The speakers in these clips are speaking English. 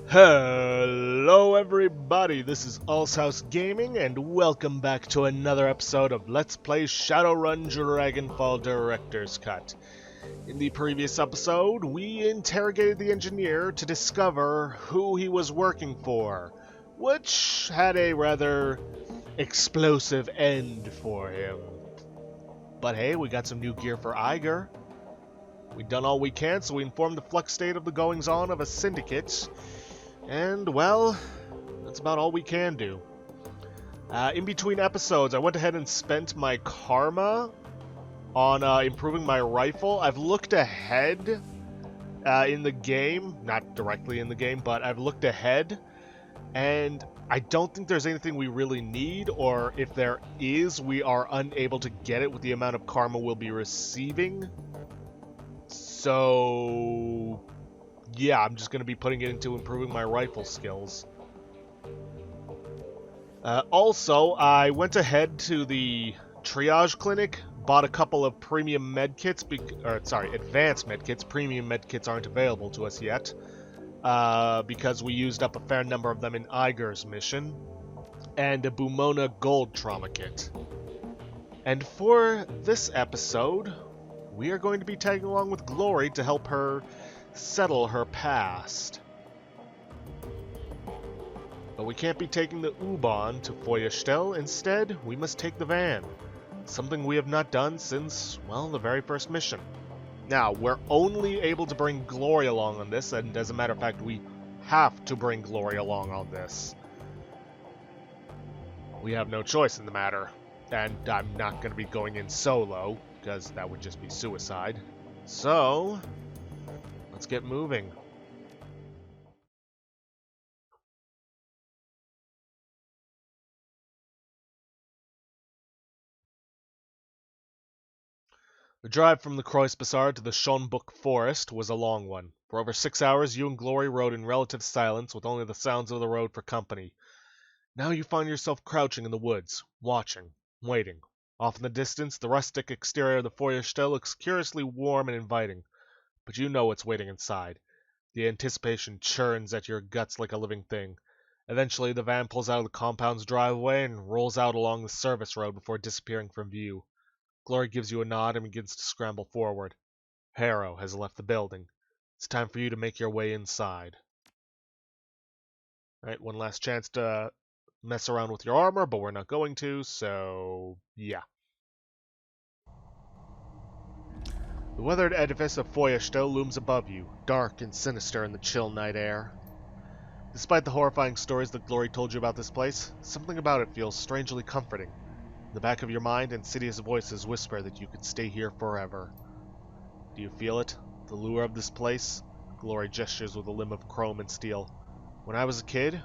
Hello everybody, this is House Gaming and welcome back to another episode of Let's Play Shadowrun Dragonfall Director's Cut. In the previous episode, we interrogated the engineer to discover who he was working for, which had a rather explosive end for him. But hey, we got some new gear for Iger. We've done all we can, so we informed the Flux State of the goings-on of a syndicate. And, well, that's about all we can do. In between episodes, I went ahead and spent my karma on improving my rifle. I've looked ahead in the game, not directly in the game, but I've looked ahead, and I don't think there's anything we really need, or if there is, we are unable to get it with the amount of karma we'll be receiving. So yeah, I'm just going to be putting it into improving my rifle skills. Also, I went ahead to the triage clinic, bought a couple of premium medkits, advanced medkits. Premium medkits aren't available to us yet, because we used up a fair number of them in Iger's mission, and a Bumona gold trauma kit. And for this episode, we are going to be tagging along with Glory to help her settle her past. But we can't be taking the U-Bahn to Feuerstelle. Instead, we must take the van. Something we have not done since, well, the very first mission. Now, we're only able to bring Glory along on this, and as a matter of fact, we have to bring Glory along on this. We have no choice in the matter. And I'm not going to be going in solo, because that would just be suicide. So, let's get moving. The drive from the Kreuzbazar to the Schönbuck forest was a long one. For over 6 hours, you and Glory rode in relative silence with only the sounds of the road for company. Now you find yourself crouching in the woods, watching, waiting. Off in the distance, the rustic exterior of the Feuerstelle looks curiously warm and inviting, but you know what's waiting inside. The anticipation churns at your guts like a living thing. Eventually, the van pulls out of the compound's driveway and rolls out along the service road before disappearing from view. Glory gives you a nod and begins to scramble forward. Harrow has left the building. It's time for you to make your way inside. Alright, one last chance to mess around with your armor, but we're not going to, so yeah. The weathered edifice of Feuerstelle looms above you, dark and sinister in the chill night air. Despite the horrifying stories that Glory told you about this place, something about it feels strangely comforting. In the back of your mind, insidious voices whisper that you could stay here forever. Do you feel it? The lure of this place? Glory gestures with a limb of chrome and steel. When I was a kid,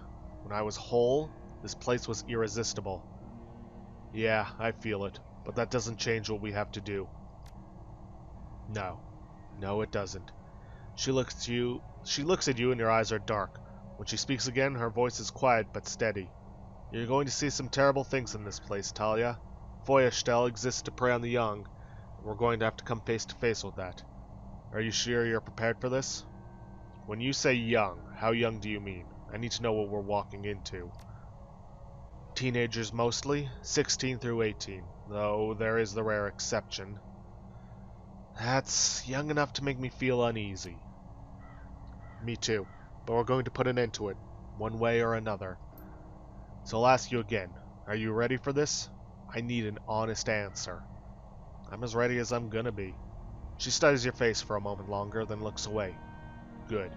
when I was whole, this place was irresistible. Yeah, I feel it, but that doesn't change what we have to do. No. No, it doesn't. She looks at you and your eyes are dark. When she speaks again, her voice is quiet but steady. You're going to see some terrible things in this place, Talia. Feuerstelle exists to prey on the young, and we're going to have to come face to face with that. Are you sure you're prepared for this? When you say young, how young do you mean? I need to know what we're walking into. Teenagers mostly, 16 through 18, though there is the rare exception. That's young enough to make me feel uneasy. Me too, but we're going to put an end to it, one way or another. So I'll ask you again, are you ready for this? I need an honest answer. I'm as ready as I'm gonna be. She studies your face for a moment longer, then looks away. Good.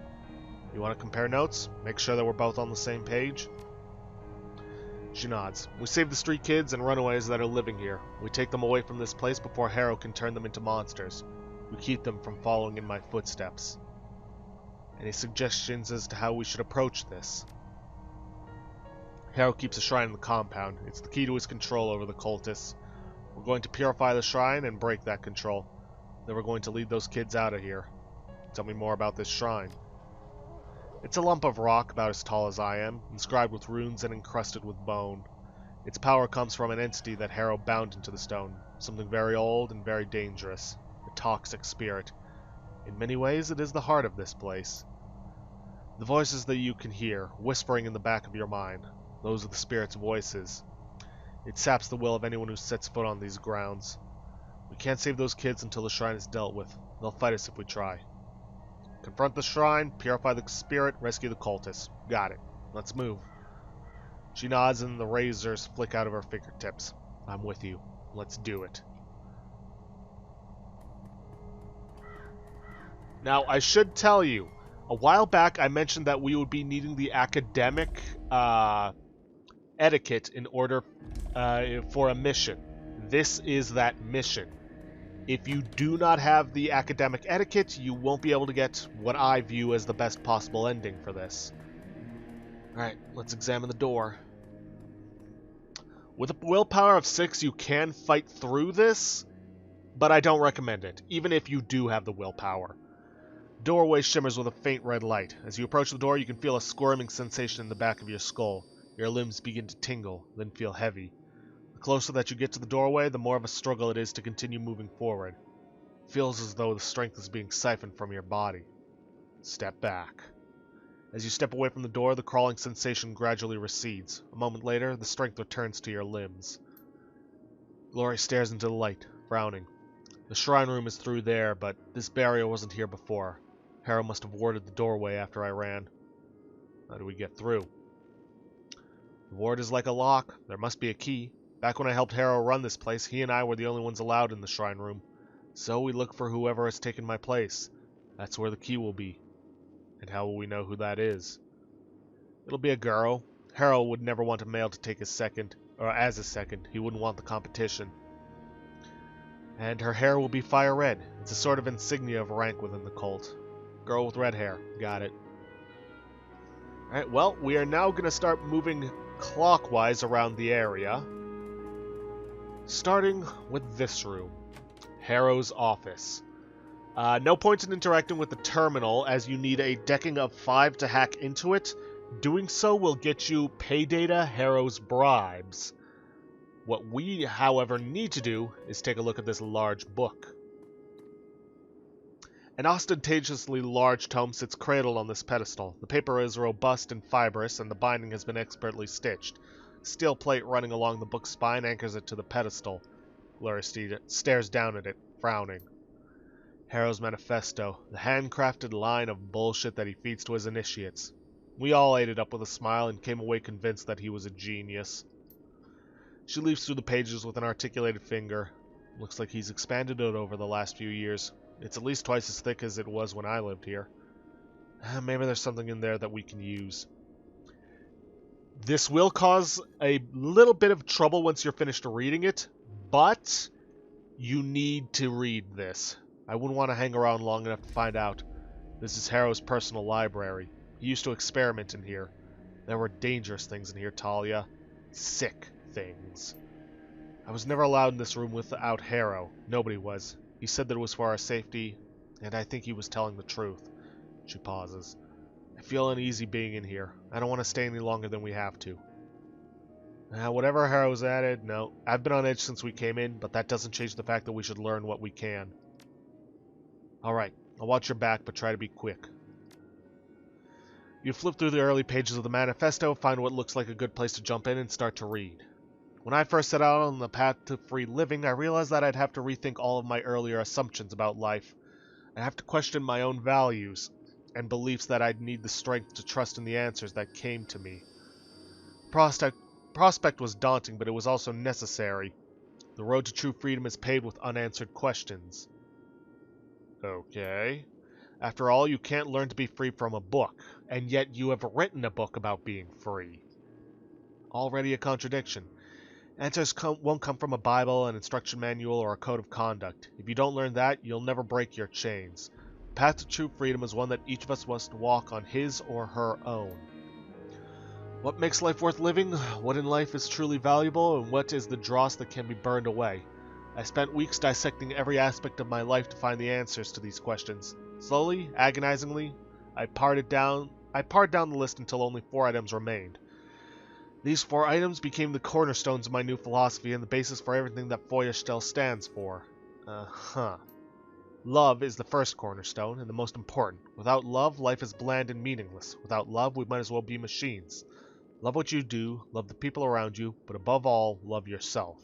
You want to compare notes? Make sure that we're both on the same page? She nods. We save the street kids and runaways that are living here. We take them away from this place before Harrow can turn them into monsters. We keep them from following in my footsteps. Any suggestions as to how we should approach this? Harrow keeps a shrine in the compound. It's the key to his control over the cultists. We're going to purify the shrine and break that control. Then we're going to lead those kids out of here. Tell me more about this shrine. It's a lump of rock about as tall as I am, inscribed with runes and encrusted with bone. Its power comes from an entity that Harrow bound into the stone, something very old and very dangerous, a toxic spirit. In many ways, it is the heart of this place. The voices that you can hear, whispering in the back of your mind, those are the spirit's voices. It saps the will of anyone who sets foot on these grounds. We can't save those kids until the shrine is dealt with. They'll fight us if we try. Confront the shrine, purify the spirit, rescue the cultists. Got it. Let's move. She nods and the razors flick out of her fingertips. I'm with you. Let's do it. Now, I should tell you, a while back I mentioned that we would be needing the academic etiquette in order for a mission. This is that mission. If you do not have the academic etiquette, you won't be able to get what I view as the best possible ending for this. Alright, let's examine the door. With a willpower of 6, you can fight through this, but I don't recommend it, even if you do have the willpower. Doorway shimmers with a faint red light. As you approach the door, you can feel a squirming sensation in the back of your skull. Your limbs begin to tingle, then feel heavy. The closer that you get to the doorway, the more of a struggle it is to continue moving forward. It feels as though the strength is being siphoned from your body. Step back. As you step away from the door, the crawling sensation gradually recedes. A moment later, the strength returns to your limbs. Glory stares into the light, frowning. The shrine room is through there, but this barrier wasn't here before. Harrow must have warded the doorway after I ran. How do we get through? The ward is like a lock. There must be a key. Back when I helped Harrow run this place, he and I were the only ones allowed in the shrine room. So we look for whoever has taken my place. That's where the key will be. And how will we know who that is? It'll be a girl. Harrow would never want a male to take his second, or as a second. He wouldn't want the competition. And her hair will be fire red. It's a sort of insignia of rank within the cult. Girl with red hair. Got it. Alright, well, we are now going to start moving clockwise around the area. Starting with this room. Harrow's office. No point in interacting with the terminal, as you need a decking of 5 to hack into it. Doing so will get you pay data, Harrow's bribes. What we, however, need to do is take a look at this large book. An ostentatiously large tome sits cradled on this pedestal. The paper is robust and fibrous, and the binding has been expertly stitched. A steel plate running along the book's spine anchors it to the pedestal. Glory stares down at it, frowning. Harrow's manifesto, the handcrafted line of bullshit that he feeds to his initiates. We all ate it up with a smile and came away convinced that he was a genius. She leafs through the pages with an articulated finger. Looks like he's expanded it over the last few years. It's at least twice as thick as it was when I lived here. Maybe there's something in there that we can use. This will cause a little bit of trouble once you're finished reading it, but you need to read this. I wouldn't want to hang around long enough to find out. This is Harrow's personal library. He used to experiment in here. There were dangerous things in here, Talia. Sick things. I was never allowed in this room without Harrow. Nobody was. He said that it was for our safety, and I think he was telling the truth. She pauses. I feel uneasy being in here. I don't want to stay any longer than we have to. Whatever Harrow's added, no. I've been on edge since we came in, but that doesn't change the fact that we should learn what we can. Alright, I'll watch your back, but try to be quick. You flip through the early pages of the manifesto, find what looks like a good place to jump in, and start to read. When I first set out on the path to free living, I realized that I'd have to rethink all of my earlier assumptions about life. I'd have to question my own values and beliefs that I'd need the strength to trust in the answers that came to me. Prospect was daunting, but it was also necessary. The road to true freedom is paved with unanswered questions. Okay. After all, you can't learn to be free from a book, and yet you have written a book about being free. Already a contradiction. Answers won't come from a Bible, an instruction manual, or a code of conduct. If you don't learn that, you'll never break your chains. The path to true freedom is one that each of us must walk on his or her own. What makes life worth living? What in life is truly valuable? And what is the dross that can be burned away? I spent weeks dissecting every aspect of my life to find the answers to these questions. Slowly, agonizingly, I pared down the list until only 4 items remained. These 4 items became the cornerstones of my new philosophy and the basis for everything that Feuerstelle stands for. Love is the first cornerstone and the most important. Without love, life is bland and meaningless. Without love, we might as well be machines. Love what you do, love the people around you, but above all, love yourself.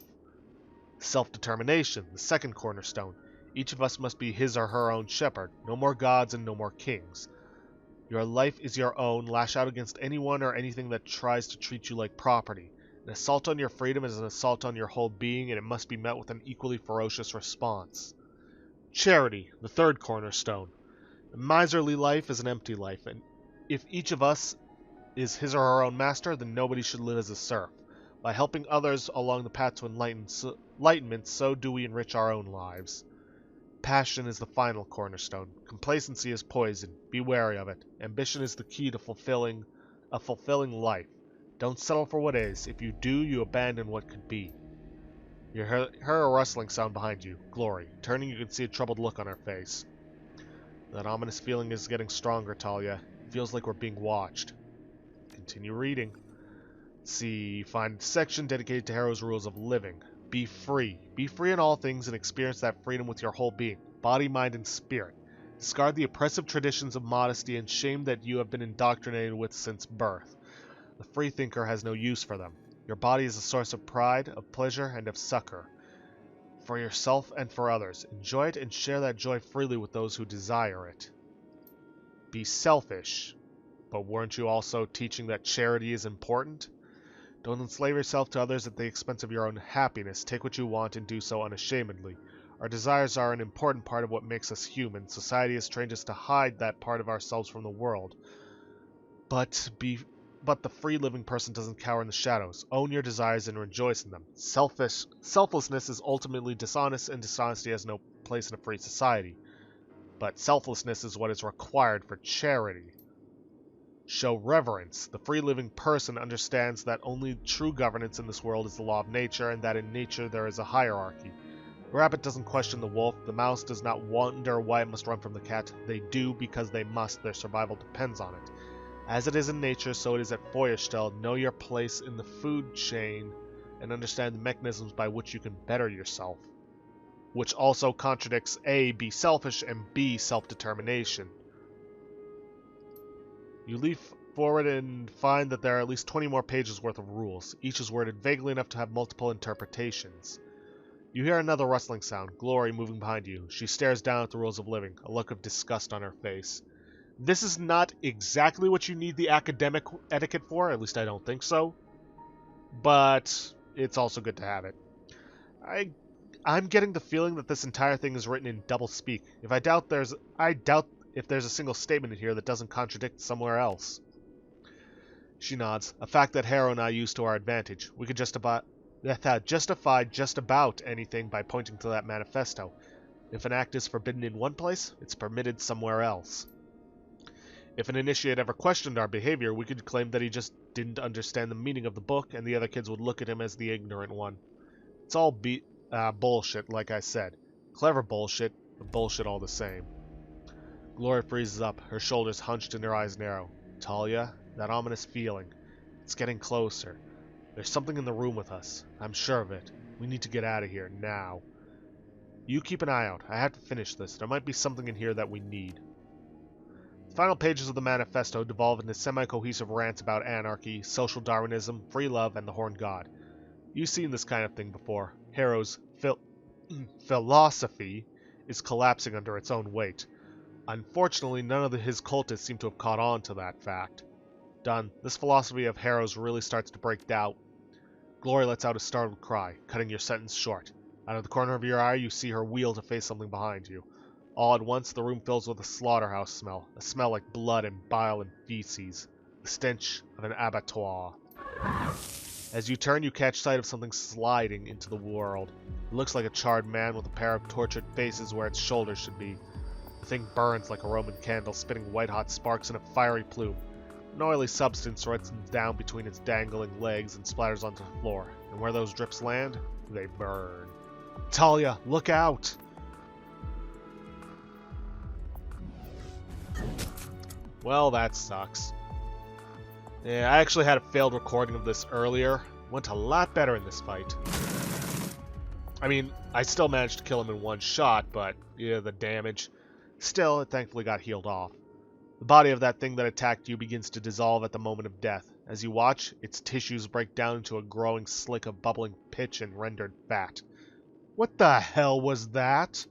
Self-determination, the second cornerstone. Each of us must be his or her own shepherd. No more gods and no more kings. Your life is your own. Lash out against anyone or anything that tries to treat you like property. An assault on your freedom is an assault on your whole being, and it must be met with an equally ferocious response. Charity, the third cornerstone. A miserly life is an empty life, and if each of us is his or her own master, then nobody should live as a serf. By helping others along the path to enlightenment, so do we enrich our own lives. Passion is the final cornerstone. Complacency is poison. Be wary of it. Ambition is the key to a fulfilling life. Don't settle for what is. If you do, you abandon what could be. You hear a rustling sound behind you. Glory. Turning, you can see a troubled look on her face. That ominous feeling is getting stronger, Talia. It feels like we're being watched. Continue reading. See, find a section dedicated to Harrow's rules of living. Be free. Be free in all things and experience that freedom with your whole being, body, mind, and spirit. Discard the oppressive traditions of modesty and shame that you have been indoctrinated with since birth. The freethinker has no use for them. Your body is a source of pride, of pleasure, and of succor. For yourself and for others. Enjoy it and share that joy freely with those who desire it. Be selfish. But weren't you also teaching that charity is important? Don't enslave yourself to others at the expense of your own happiness. Take what you want and do so unashamedly. Our desires are an important part of what makes us human. Society has trained us to hide that part of ourselves from the world. But the free living person doesn't cower in the shadows. Own your desires and rejoice in them. Selflessness is ultimately dishonest, and dishonesty has no place in a free society. But selflessness is what is required for charity. Show reverence. The free living person understands that only true governance in this world is the law of nature, and that in nature there is a hierarchy. The rabbit doesn't question the wolf. The mouse does not wonder why it must run from the cat. They do because they must. Their survival depends on it. As it is in nature, so it is at Feuerstelle. Know your place in the food chain and understand the mechanisms by which you can better yourself. Which also contradicts A, be selfish, and B, self-determination. You leaf forward and find that there are at least 20 more pages worth of rules. Each is worded vaguely enough to have multiple interpretations. You hear another rustling sound, Glory moving behind you. She stares down at the rules of living, a look of disgust on her face. This is not exactly what you need the academic etiquette for, at least I don't think so. But it's also good to have it. I'm getting the feeling that this entire thing is written in double speak. I doubt if there's a single statement in here that doesn't contradict somewhere else. She nods, a fact that Harrow and I use to our advantage. We could justify just about anything by pointing to that manifesto. If an act is forbidden in one place, it's permitted somewhere else. If an initiate ever questioned our behavior, we could claim that he just didn't understand the meaning of the book, and the other kids would look at him as the ignorant one. It's all bullshit, like I said. Clever bullshit, but bullshit all the same. Glory freezes up, her shoulders hunched and her eyes narrow. Talia, that ominous feeling. It's getting closer. There's something in the room with us. I'm sure of it. We need to get out of here, now. You keep an eye out. I have to finish this. There might be something in here that we need. The final pages of the manifesto devolve into semi-cohesive rants about anarchy, social Darwinism, free love, and the Horned God. You've seen this kind of thing before. Harrow's philosophy is collapsing under its own weight. Unfortunately, none of his cultists seem to have caught on to that fact. Done. This philosophy of Harrow's really starts to break doubt. Glory lets out a startled cry, cutting your sentence short. Out of the corner of your eye, you see her wheel to face something behind you. All at once, the room fills with a slaughterhouse smell, a smell like blood and bile and feces, the stench of an abattoir. As you turn, you catch sight of something sliding into the world. It looks like a charred man with a pair of tortured faces where its shoulders should be. The thing burns like a Roman candle, spitting white-hot sparks in a fiery plume. An oily substance runs down between its dangling legs and splatters onto the floor. And where those drips land, they burn. Talia, look out! Well, that sucks. Yeah, I actually had a failed recording of this earlier. Went a lot better in this fight. I mean, I still managed to kill him in one shot, but yeah, the damage. Still, it thankfully got healed off. The body of that thing that attacked you begins to dissolve at the moment of death. As you watch, its tissues break down into a growing slick of bubbling pitch and rendered fat. What the hell was that?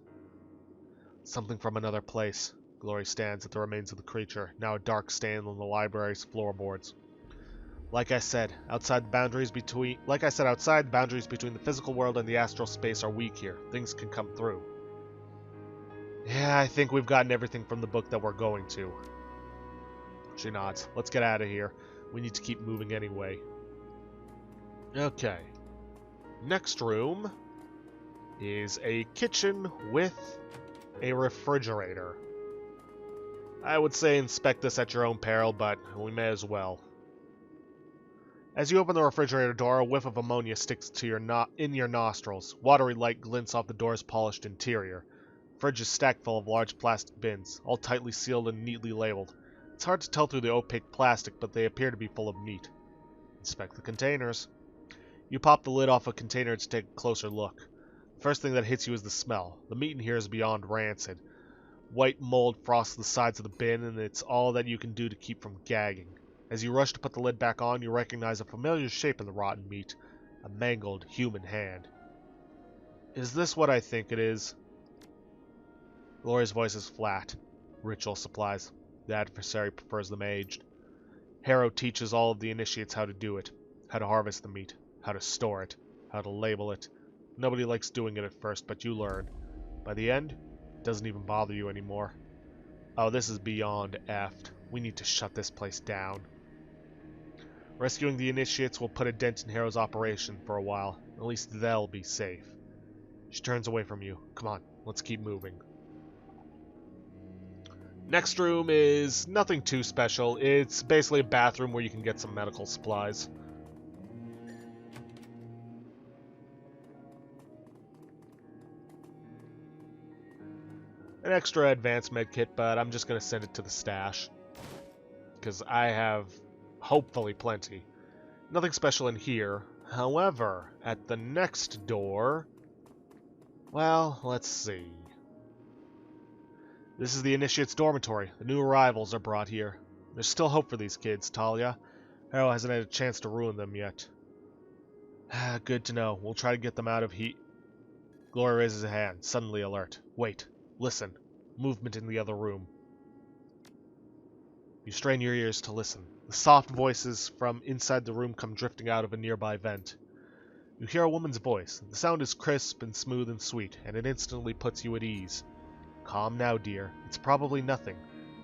Something from another place. Glory stands at the remains of the creature, now a dark stain on the library's floorboards. Like I said, outside the boundaries between the physical world and the astral space are weak here. Things can come through. Yeah, I think we've gotten everything from the book that we're going to. She nods. Let's get out of here. We need to keep moving anyway. Okay. Next room is a kitchen with a refrigerator. I would say inspect this at your own peril, but we may as well. As you open the refrigerator door, a whiff of ammonia sticks to in your nostrils. Watery light glints off the door's polished interior. The fridge is stacked full of large plastic bins, all tightly sealed and neatly labeled. It's hard to tell through the opaque plastic, but they appear to be full of meat. Inspect the containers. You pop the lid off a container to take a closer look. The first thing that hits you is the smell. The meat in here is beyond rancid. White mold frosts the sides of the bin, and it's all that you can do to keep from gagging. As you rush to put the lid back on, you recognize a familiar shape in the rotten meat. A mangled human hand. Is this what I think it is? Gloria's voice is flat. Ritual supplies. The adversary prefers them aged. Harrow teaches all of the initiates how to do it. How to harvest the meat. How to store it. How to label it. Nobody likes doing it at first, but you learn. By the end, it doesn't even bother you anymore. Oh, this is beyond effed. We need to shut this place down. Rescuing the initiates will put a dent in Harrow's operation for a while. At least they'll be safe. She turns away from you. Come on, let's keep moving. Next room is nothing too special. It's basically a bathroom where you can get some medical supplies. An extra advanced med kit, but I'm just going to send it to the stash. Because I have, hopefully, plenty. Nothing special in here. However, at the next door... Well, let's see. This is the Initiate's dormitory. The new arrivals are brought here. There's still hope for these kids, Talia. Harrow hasn't had a chance to ruin them yet. Good to know. We'll try to get them out of heat. Gloria raises a hand, suddenly alert. Wait. Listen. Movement in the other room. You strain your ears to listen. The soft voices from inside the room come drifting out of a nearby vent. You hear a woman's voice. The sound is crisp and smooth and sweet, and it instantly puts you at ease. Calm now, dear. It's probably nothing.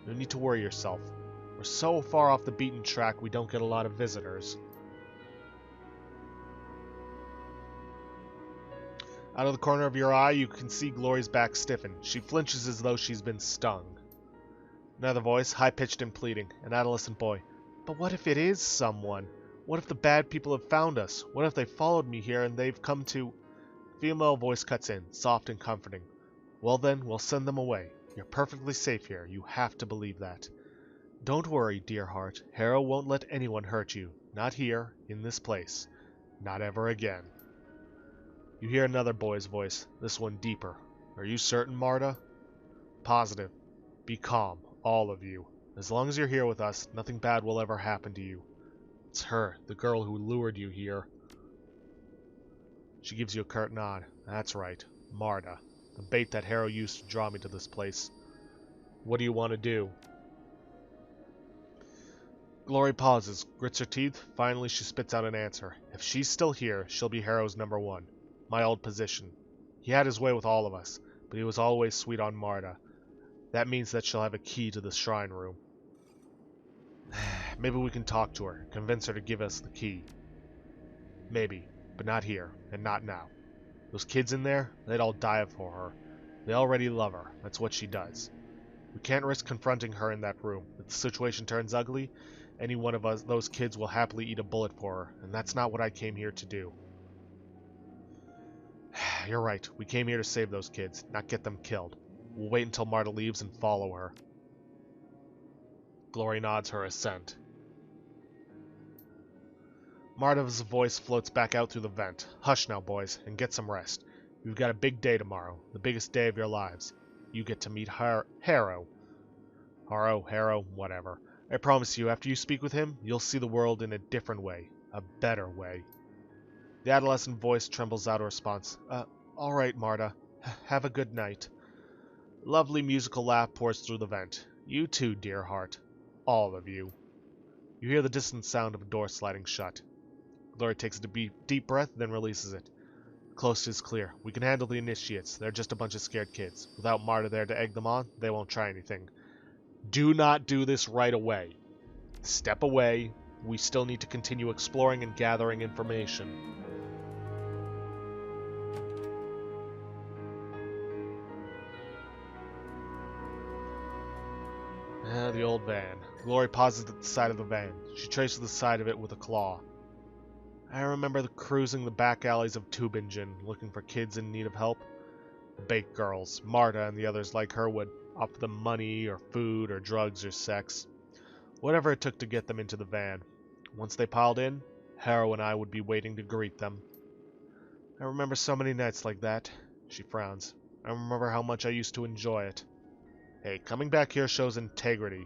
No need to worry yourself. We're so far off the beaten track we don't get a lot of visitors. Out of the corner of your eye, you can see Glory's back stiffen. She flinches as though she's been stung. Another voice, high-pitched and pleading, an adolescent boy. But what if it is someone? What if the bad people have found us? What if they followed me here and they've come to... Female voice cuts in, soft and comforting. Well then, we'll send them away. You're perfectly safe here. You have to believe that. Don't worry, dear heart. Harrow won't let anyone hurt you. Not here, in this place. Not ever again. You hear another boy's voice, this one deeper. Are you certain, Marta? Positive. Be calm, all of you. As long as you're here with us, nothing bad will ever happen to you. It's her, the girl who lured you here. She gives you a curt nod. That's right, Marta. The bait that Harrow used to draw me to this place. What do you want to do? Glory pauses, grits her teeth. Finally, she spits out an answer. If she's still here, she'll be Harrow's number one. My old position. He had his way with all of us, but he was always sweet on Marta. That means that she'll have a key to the shrine room. Maybe we can talk to her, convince her to give us the key. Maybe, but not here, and not now. Those kids in there, they'd all die for her. They already love her. That's what she does. We can't risk confronting her in that room. If the situation turns ugly, any one of us, those kids will happily eat a bullet for her, and that's not what I came here to do. You're right. We came here to save those kids, not get them killed. We'll wait until Marta leaves and follow her. Glory nods her assent. Marta's voice floats back out through the vent. Hush now, boys, and get some rest. We've got a big day tomorrow, the biggest day of your lives. You get to meet Harrow. Harrow, whatever. I promise you, after you speak with him, you'll see the world in a different way. A better way. The adolescent voice trembles out a response. All right, Marta. Have a good night. Lovely musical laugh pours through the vent. You too, dear heart. All of you. You hear the distant sound of a door sliding shut. Glory takes a deep breath, then releases it. The coast is clear. We can handle the initiates. They're just a bunch of scared kids. Without Marta there to egg them on, they won't try anything. Do not do this right away. Step away. We still need to continue exploring and gathering information. The old van. Glory pauses at the side of the van. She traces the side of it with a claw. I remember cruising the back alleys of Tübingen, looking for kids in need of help. The bait girls, Marta and the others like her, would offer them money or food or drugs or sex. Whatever it took to get them into the van. Once they piled in, Harrow and I would be waiting to greet them. I remember so many nights like that. She frowns. I remember how much I used to enjoy it. Hey, coming back here shows integrity,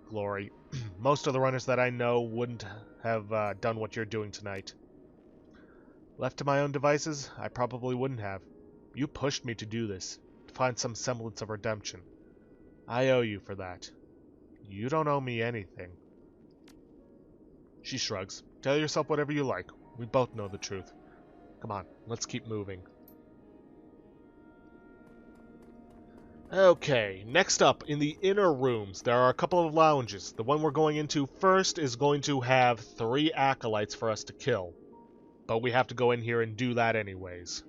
Glory. Most of the runners that I know wouldn't have done what you're doing tonight. Left to my own devices, I probably wouldn't have. You pushed me to do this, to find some semblance of redemption. I owe you for that. You don't owe me anything. She shrugs. Tell yourself whatever you like. We both know the truth. Come on, let's keep moving. Okay, next up, in the inner rooms, there are a couple of lounges. The one we're going into first is going to have 3 acolytes for us to kill. But we have to go in here and do that anyways.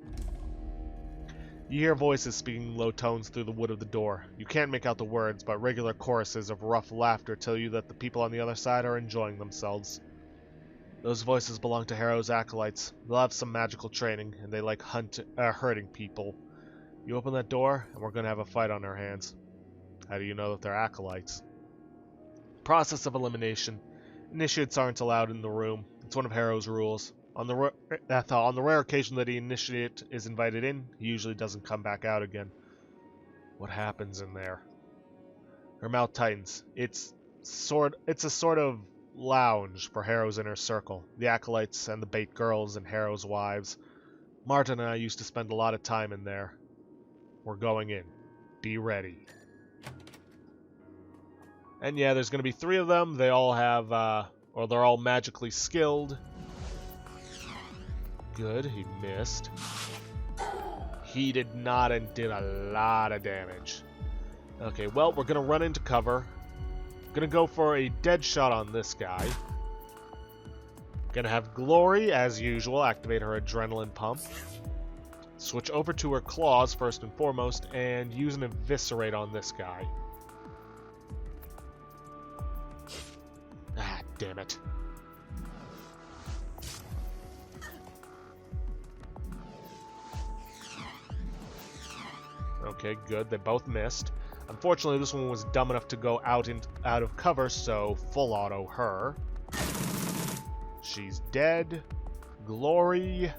You hear voices speaking in low tones through the wood of the door. You can't make out the words, but regular choruses of rough laughter tell you that the people on the other side are enjoying themselves. Those voices belong to Harrow's acolytes. They'll have some magical training, and they like hurting people. You open that door, and we're going to have a fight on our hands. How do you know that they're acolytes? Process of elimination. Initiates aren't allowed in the room. It's one of Harrow's rules. On the rare occasion that the initiate is invited in, he usually doesn't come back out again. What happens in there? Her mouth tightens. It's a sort of lounge for Harrow's inner circle. The acolytes and the bait girls and Harrow's wives. Martin and I used to spend a lot of time in there. We're going in. Be ready. And yeah, there's going to be 3 of them. They all have, or they're all magically skilled. Good, he missed. He did not and did a lot of damage. Okay, well, we're going to run into cover. Going to go for a dead shot on this guy. Going to have Glory, as usual, activate her adrenaline pump. Switch over to her claws first and foremost, and use an eviscerate on this guy. Ah, damn it. Okay, good. They both missed. Unfortunately, this one was dumb enough to go out of cover, so full auto her. She's dead. Glory.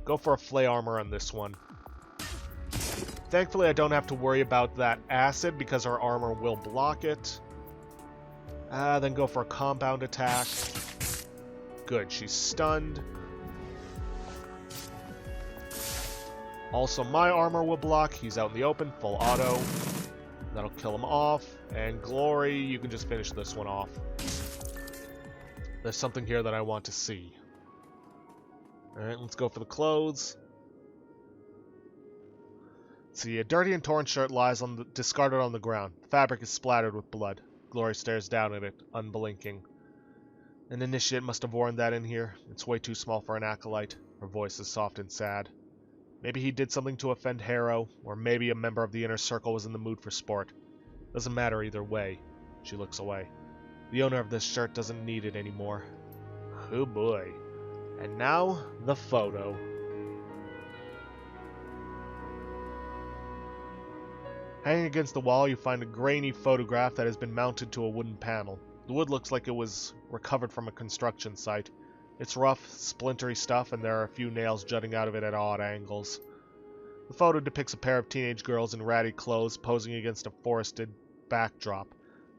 Go for a flay armor on this one. Thankfully, I don't have to worry about that acid because her armor will block it. Then go for a compound attack. Good, she's stunned. Also, my armor will block. He's out in the open, full auto. That'll kill him off. And Glory, you can just finish this one off. There's something here that I want to see. Alright, let's go for the clothes. See, a dirty and torn shirt lies discarded on the ground. The fabric is splattered with blood. Glory stares down at it, unblinking. An initiate must have worn that in here. It's way too small for an acolyte. Her voice is soft and sad. Maybe he did something to offend Harrow, or maybe a member of the inner circle was in the mood for sport. Doesn't matter either way. She looks away. The owner of this shirt doesn't need it anymore. Oh boy. And now, the photo. Hanging against the wall, you find a grainy photograph that has been mounted to a wooden panel. The wood looks like it was recovered from a construction site. It's rough, splintery stuff, and there are a few nails jutting out of it at odd angles. The photo depicts a pair of teenage girls in ratty clothes posing against a forested backdrop.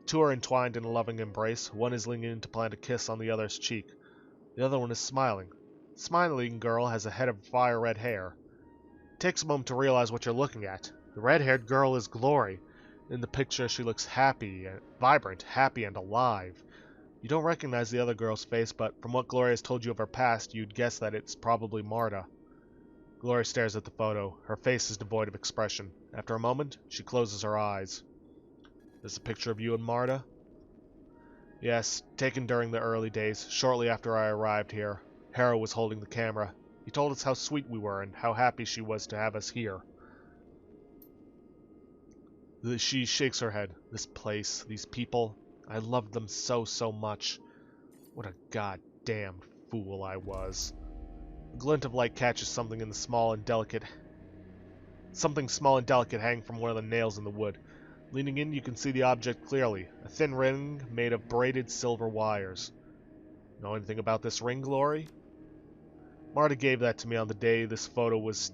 Two are entwined in a loving embrace. One is leaning in to plant a kiss on the other's cheek. The other one is smiling. The smiling girl has a head of fire red hair. It takes a moment to realize what you're looking at. The red-haired girl is Glory. In the picture, she looks happy, vibrant, happy, and alive. You don't recognize the other girl's face, but from what Glory has told you of her past, you'd guess that it's probably Marta. Glory stares at the photo. Her face is devoid of expression. After a moment, she closes her eyes. There's a picture of you and Marta? Yes, taken during the early days, shortly after I arrived here. Harrow was holding the camera. He told us how sweet we were and how happy she was to have us here. She shakes her head. This place, these people, I loved them so much. What a goddamn fool I was. A glint of light catches something small and delicate hanging from one of the nails in the wood. Leaning in, you can see the object clearly, a thin ring made of braided silver wires. Know anything about this ring, Glory? Marta gave that to me on the day this photo was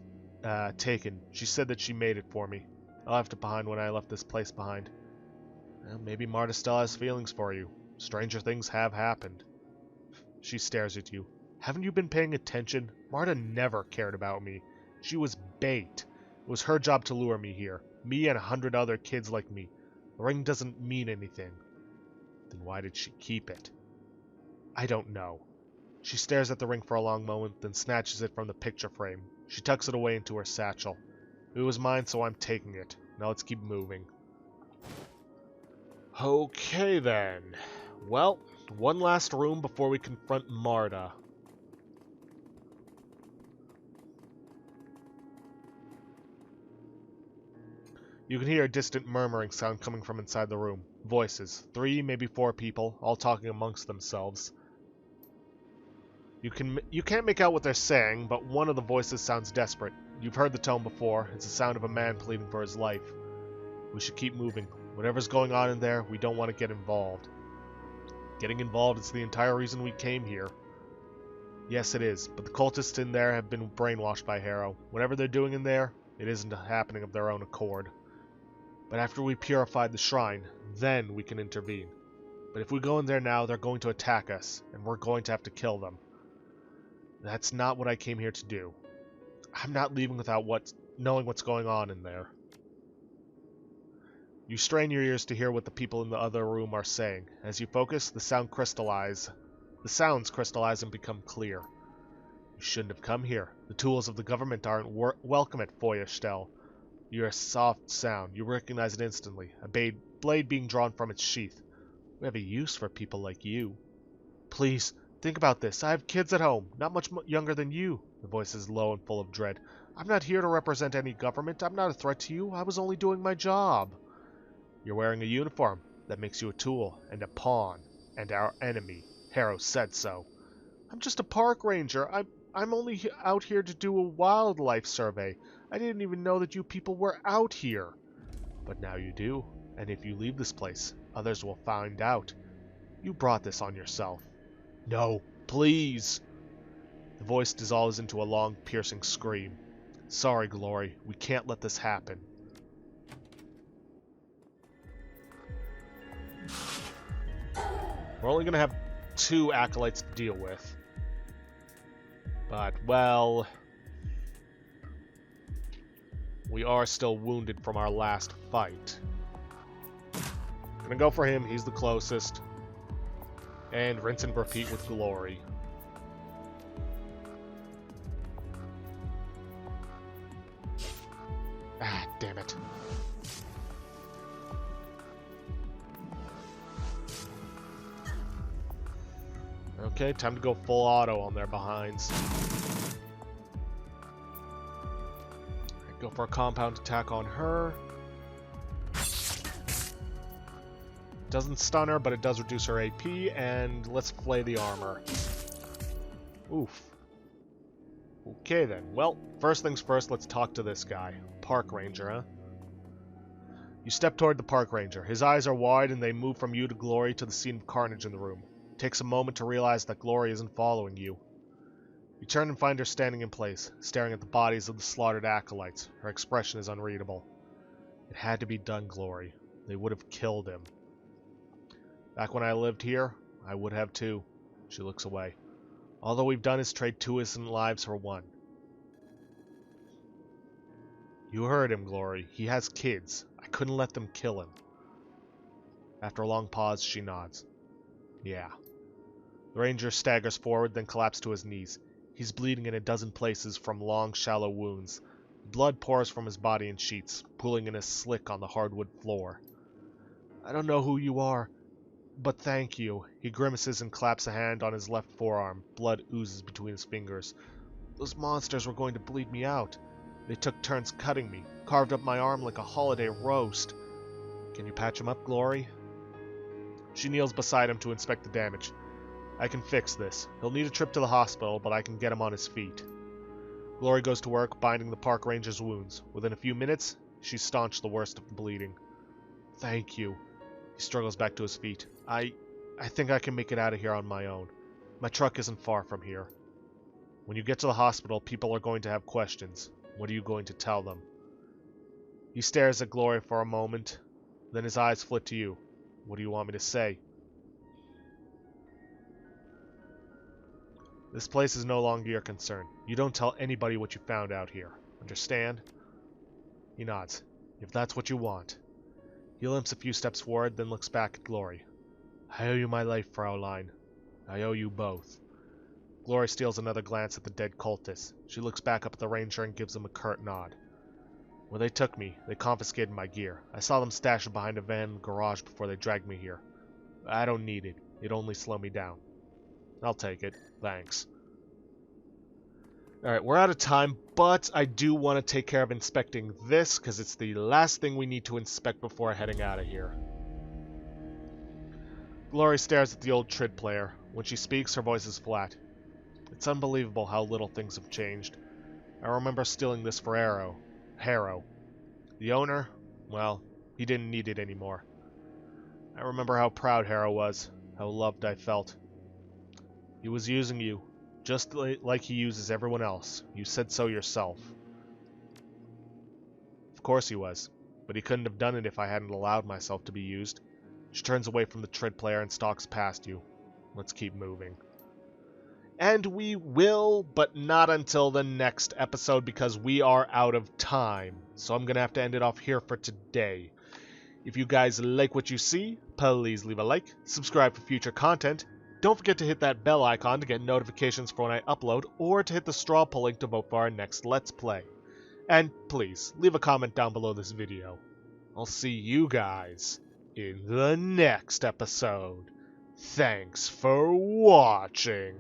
taken. She said that she made it for me. I left it behind when I left this place behind. Well, maybe Marta still has feelings for you. Stranger things have happened. She stares at you. Haven't you been paying attention? Marta never cared about me. She was bait. It was her job to lure me here. Me and 100 other kids like me. The ring doesn't mean anything. Then why did she keep it? I don't know. She stares at the ring for a long moment, then snatches it from the picture frame. She tucks it away into her satchel. It was mine, so I'm taking it. Now let's keep moving. Okay then. Well, one last room before we confront Marta. You can hear a distant murmuring sound coming from inside the room. Voices. 3, maybe 4 people, all talking amongst themselves. You can't make out what they're saying, but one of the voices sounds desperate. You've heard the tone before. It's the sound of a man pleading for his life. We should keep moving. Whatever's going on in there, we don't want to get involved. Getting involved is the entire reason we came here. Yes, it is, but the cultists in there have been brainwashed by Harrow. Whatever they're doing in there, it isn't happening of their own accord. But after we purified the shrine, then we can intervene. But if we go in there now, they're going to attack us, and we're going to have to kill them. That's not what I came here to do. I'm not leaving without knowing what's going on in there. You strain your ears to hear what the people in the other room are saying. As you focus, the sounds crystallize and become clear. You shouldn't have come here. The tools of the government aren't welcome at Feuerstelle. You hear a soft sound. You recognize it instantly. A blade being drawn from its sheath. We have a use for people like you. Please, think about this. I have kids at home, not much younger than you. The voice is low and full of dread. I'm not here to represent any government. I'm not a threat to you. I was only doing my job. You're wearing a uniform. That makes you a tool and a pawn and our enemy. Harrow said so. I'm just a park ranger. I'm only out here to do a wildlife survey. I didn't even know that you people were out here. But now you do. And if you leave this place, others will find out. You brought this on yourself. No, please. The voice dissolves into a long, piercing scream. Sorry, Glory. We can't let this happen. We're only going to have 2 acolytes to deal with. But, well, we are still wounded from our last fight. Gonna go for him, he's the closest. And rinse and repeat with Glory. Ah, damn it. Okay, time to go full auto on their behinds. Go for a compound attack on her. Doesn't stun her, but it does reduce her AP, and let's flay the armor. Oof. Okay then. Well, first things first, let's talk to this guy. Park Ranger, huh? You step toward the Park Ranger. His eyes are wide, and they move from you to Glory to the scene of carnage in the room. It takes a moment to realize that Glory isn't following you. You turn and find her standing in place, staring at the bodies of the slaughtered acolytes. Her expression is unreadable. It had to be done, Glory. They would have killed him. Back when I lived here, I would have too. She looks away. All we've done is trade 2 innocent lives for 1. You heard him, Glory. He has kids. I couldn't let them kill him. After a long pause, she nods. Yeah. The ranger staggers forward, then collapses to his knees. He's bleeding in a dozen places from long, shallow wounds. Blood pours from his body in sheets, pooling in a slick on the hardwood floor. I don't know who you are, but thank you. He grimaces and claps a hand on his left forearm. Blood oozes between his fingers. Those monsters were going to bleed me out. They took turns cutting me, carved up my arm like a holiday roast. Can you patch him up, Glory? She kneels beside him to inspect the damage. I can fix this. He'll need a trip to the hospital, but I can get him on his feet. Glory goes to work, binding the park ranger's wounds. Within a few minutes, she's staunched the worst of the bleeding. Thank you. He struggles back to his feet. I think I can make it out of here on my own. My truck isn't far from here. When you get to the hospital, people are going to have questions. What are you going to tell them? He stares at Glory for a moment, then his eyes flit to you. What do you want me to say? This place is no longer your concern. You don't tell anybody what you found out here. Understand? He nods. If that's what you want. He limps a few steps forward, then looks back at Glory. I owe you my life, Fraulein. I owe you both. Glory steals another glance at the dead cultist. She looks back up at the ranger and gives him a curt nod. When they took me, they confiscated my gear. I saw them stash it behind a van in the garage before they dragged me here. I don't need it. It'd only slow me down. I'll take it. Thanks. Alright, we're out of time, but I do want to take care of inspecting this, because it's the last thing we need to inspect before heading out of here. Glory stares at the old Trid player. When she speaks, her voice is flat. It's unbelievable how little things have changed. I remember stealing this for Harrow. The owner, well, he didn't need it anymore. I remember how proud Harrow was, how loved I felt. He was using you, just like he uses everyone else. You said so yourself. Of course he was, but he couldn't have done it if I hadn't allowed myself to be used. She turns away from the Trid player and stalks past you. Let's keep moving. And we will, but not until the next episode because we are out of time. So I'm going to have to end it off here for today. If you guys like what you see, please leave a like, subscribe for future content. Don't forget to hit that bell icon to get notifications for when I upload, or to hit the straw poll link to vote for our next Let's Play. And please, leave a comment down below this video. I'll see you guys in the next episode. Thanks for watching.